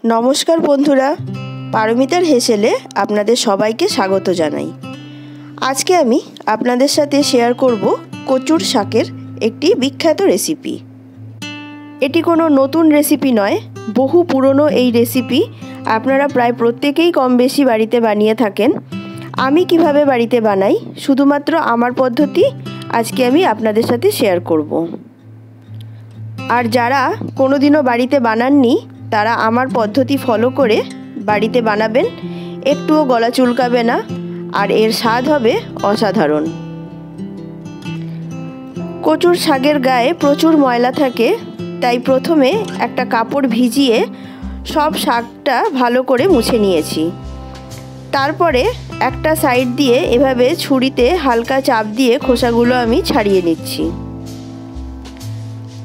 নমস্কার বন্ধুরা, পারমিতার হেসেলে আপনাদের সবাইকে স্বাগত জানাই। আজকে আমি আপনাদের সাথে শেয়ার করব কচুর শাকের একটি বিখ্যাত রেসিপি। এটি কোনো নতুন রেসিপি নয়, বহু পুরনো এই রেসিপি আপনারা প্রায় প্রত্যেকেই কম বেশি বাড়িতে বানিয়ে থাকেন। আমি কিভাবে বাড়িতে বানাই, শুধুমাত্র আমার পদ্ধতি আজকে আমি আপনাদের সাথে শেয়ার করব। আর যারা কোনোদিনও বাড়িতে বানাননি তারা আমার পদ্ধতি ফলো করে বাড়িতে বানাবেন, একটুও গলা চুলকাবে না আর এর স্বাদ হবে অসাধারণ। কচুর শাকের গায়ে প্রচুর ময়লা থাকে, তাই প্রথমে একটা কাপড় ভিজিয়ে সব শাকটা ভালো করে মুছে নিয়েছি। তারপরে একটা সাইড দিয়ে এভাবে ছুরিতে হালকা চাপ দিয়ে খোসাগুলো আমি ছাড়িয়ে নিচ্ছি।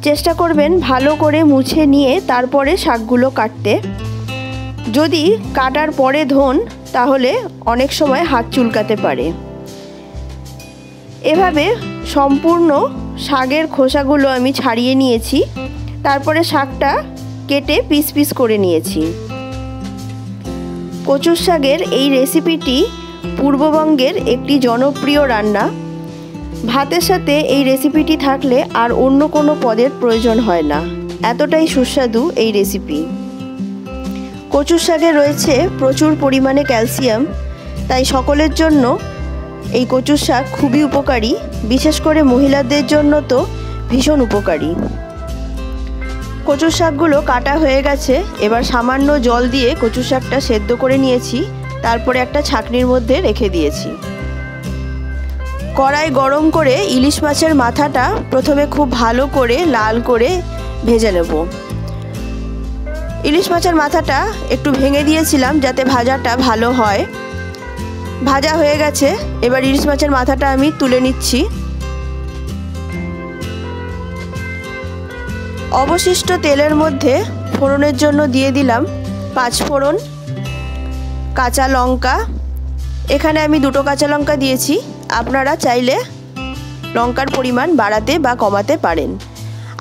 চেষ্টা করবেন ভালো করে মুছে নিয়ে তারপরে শাকগুলো কাটতে। যদি কাটার পরে ধোন তাহলে অনেক সময় হাত চুলকাতে পারে। এভাবে সম্পূর্ণ শাকের খোসাগুলো আমি ছাড়িয়ে নিয়েছি। তারপরে শাকটা কেটে পিস পিস করে নিয়েছি। কচুর শাকের এই রেসিপিটি পূর্ববঙ্গের একটি জনপ্রিয় রান্না। ভাতের সাথে এই রেসিপিটি থাকলে আর অন্য কোনো পদের প্রয়োজন হয় না, এতটাই সুস্বাদু এই রেসিপি। কচুর শাকে রয়েছে প্রচুর পরিমাণে ক্যালসিয়াম, তাই সকলের জন্য এই কচুর শাক খুবই উপকারী, বিশেষ করে মহিলাদের জন্য তো ভীষণ উপকারী। কচুর শাকগুলো কাটা হয়ে গেছে, এবার সামান্য জল দিয়ে কচুর শাকটা সেদ্ধ করে নিয়েছি। তারপরে একটা ছাঁকনির মধ্যে রেখে দিয়েছি। কড়াই গরম করে ইলিশ মাছের মাথাটা প্রথমে খুব ভালো করে লাল করে ভেজে নেব। ইলিশ মাছের মাথাটা একটু ভেঙে দিয়েছিলাম যাতে ভাজাটা ভালো হয়। ভাজা হয়ে গেছে, এবার ইলিশ মাছের মাথাটা আমি তুলে নিচ্ছি। অবশিষ্ট তেলের মধ্যে ফোড়নের জন্য দিয়ে দিলাম 5 ফোড়ন, কাঁচা লঙ্কা। এখানে আমি 2টো কাঁচা লঙ্কা দিয়েছি, আপনারা চাইলে লঙ্কার পরিমাণ বাড়াতে বা কমাতে পারেন।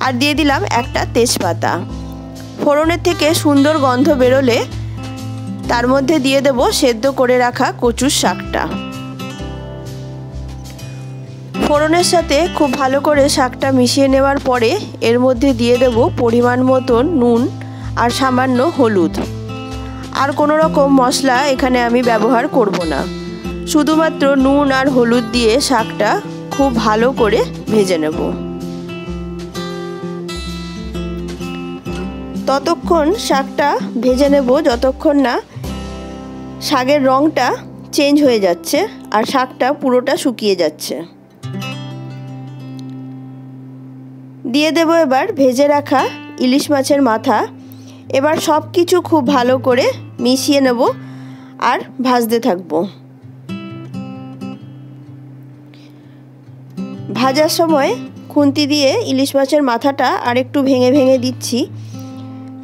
আর দিয়ে দিলাম একটা তেজপাতা। ফোড়নের থেকে সুন্দর গন্ধ বেরোলে তার মধ্যে দিয়ে দেব সেদ্ধ করে রাখা কচুর শাকটা। ফোড়নের সাথে খুব ভালো করে শাকটা মিশিয়ে নেওয়ার পরে এর মধ্যে দিয়ে দেব পরিমাণ মতন নুন আর সামান্য হলুদ। আর কোনো রকম মশলা এখানে আমি ব্যবহার করব না, শুধুমাত্র নুন আর হলুদ দিয়ে শাকটা খুব ভালো করে ভেজে নেব। ততক্ষণ শাকটা ভেজে নেব যতক্ষণ না শাকের রঙটা চেঞ্জ হয়ে যাচ্ছে আর শাকটা পুরোটা শুকিয়ে যাচ্ছে। দিয়ে দেব এবার ভেজে রাখা ইলিশ মাছের মাথা। এবার সব কিছু খুব ভালো করে মিশিয়ে নেব আর ভাজতে থাকবো। ভাজার সময় খুন্তি দিয়ে ইলিশ মাছের মাথাটা আর একটু ভেঙে ভেঙে দিচ্ছি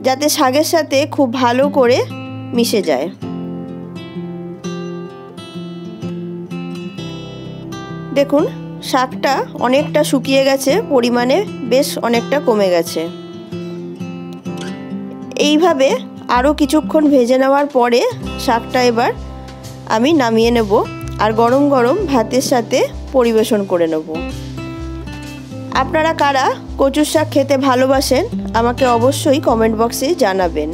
যাতে শাকের সাথে খুব ভালো করে মিশে যায়। দেখুন শাকটা অনেকটা শুকিয়ে গেছে, পরিমাণে বেশ অনেকটা কমে গেছে। এইভাবে আরও কিছুক্ষণ ভেজে নেওয়ার পরে শাকটা এবার আমি নামিয়ে নেব আর গরম গরম ভাতের সাথে পরিবেশন করে নেব। আপনারা কারা কচুর শাক খেতে ভালোবাসেন আমাকে অবশ্যই কমেন্ট বক্সে জানাবেন।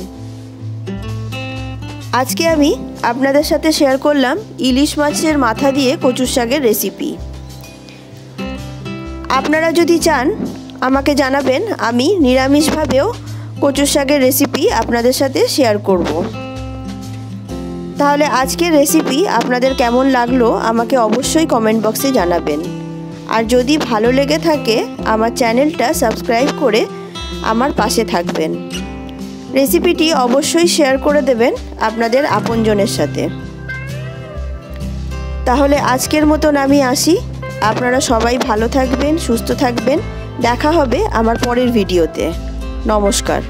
আজকে আমি আপনাদের সাথে শেয়ার করলাম ইলিশ মাছের মাথা দিয়ে কচুর শাকের রেসিপি। আপনারা যদি চান আমাকে জানাবেন, আমি নিরামিষভাবেও কচুর শাকের রেসিপি আপনাদের সাথে শেয়ার করব। তাহলে আজকের রেসিপি আপনাদের কেমন লাগলো আমাকে অবশ্যই কমেন্ট বক্সে জানাবেন। আর যদি ভালো লেগে থাকে আমার চ্যানেলটা সাবস্ক্রাইব করে আমার পাশে থাকবেন। রেসিপিটি অবশ্যই শেয়ার করে দেবেন আপনাদের আপনজনের সাথে। তাহলে আজকের মতন আমি আসি। আপনারা সবাই ভালো থাকবেন, সুস্থ থাকবেন। দেখা হবে আমার পরের ভিডিওতে। নমস্কার।